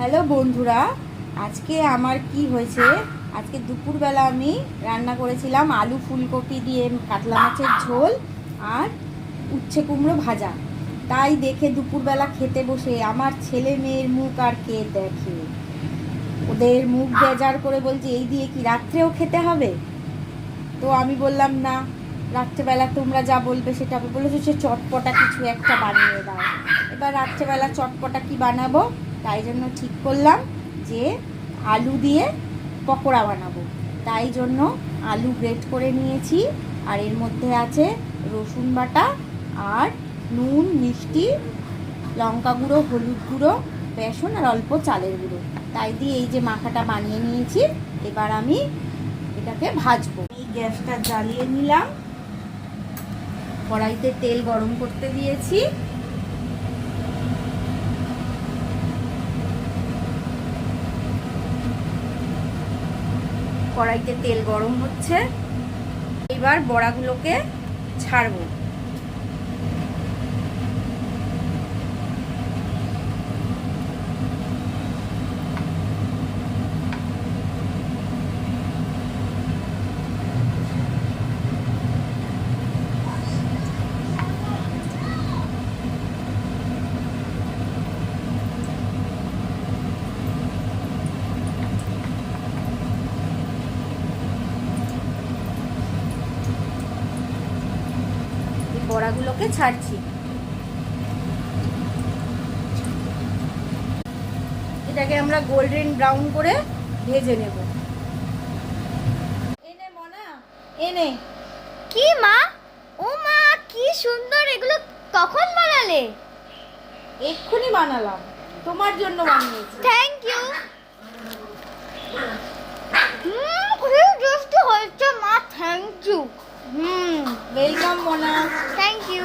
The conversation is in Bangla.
হ্যালো বন্ধুরা, আজকে আমার কি হয়েছে, আজকে দুপুরবেলা আমি রান্না করেছিলাম আলু ফুলকপি দিয়ে কাতলা মাছের ঝোল আর উচ্ছে কুমড়ো ভাজা। তাই দেখে দুপুরবেলা খেতে বসে আমার ছেলে মেয়ের মুখ আর কে দেখে, ওদের মুখ বেজার করে বলছে এই দিয়ে কি রাত্রেও খেতে হবে। তো আমি বললাম না, রাত্রেবেলা তোমরা যা বলবে সেটা বলেছো, সে চটপটা কিছু একটা বানিয়ে দাও। এবার রাত্রেবেলা চটপটা কি বানাবো, তাই জন্য ঠিক করলাম যে আলু দিয়ে পকোড়া বানাবো। তাই জন্য আলু গ্রেট করে নিয়েছি, আর এর মধ্যে আছে রসুন বাটা আর নুন, মিষ্টি, লঙ্কা গুঁড়ো, হলুদ গুঁড়ো, বেসন আর অল্প চালের গুঁড়ো। তাই দিয়ে এই যে মাখাটা বানিয়ে নিয়েছি। এবার আমি এটাকে ভাজবো। এই গ্যাসটা জ্বালিয়ে নিলাম, কড়াইতে তেল গরম করতে দিয়েছি। কড়াইতে তেল গরম হচ্ছে, এবার বড়াগুলোকে ছাড়বো। বড়াগুলোকে ছাড়ছি। এটাকে আমরা গোল্ডেন ব্রাউন করে ভেজে নেব। এনে মনা, এনে। কি মা? ও মা, কি সুন্দর! এগুলো কখন বানালে? এক্ষুনি বানালাম, তোমার জন্য বানিয়েছি। Thank you. খুব টেস্টি হয়েছে মা, থ্যাংক ইউ। ওয়েলকাম মনা। Thank you.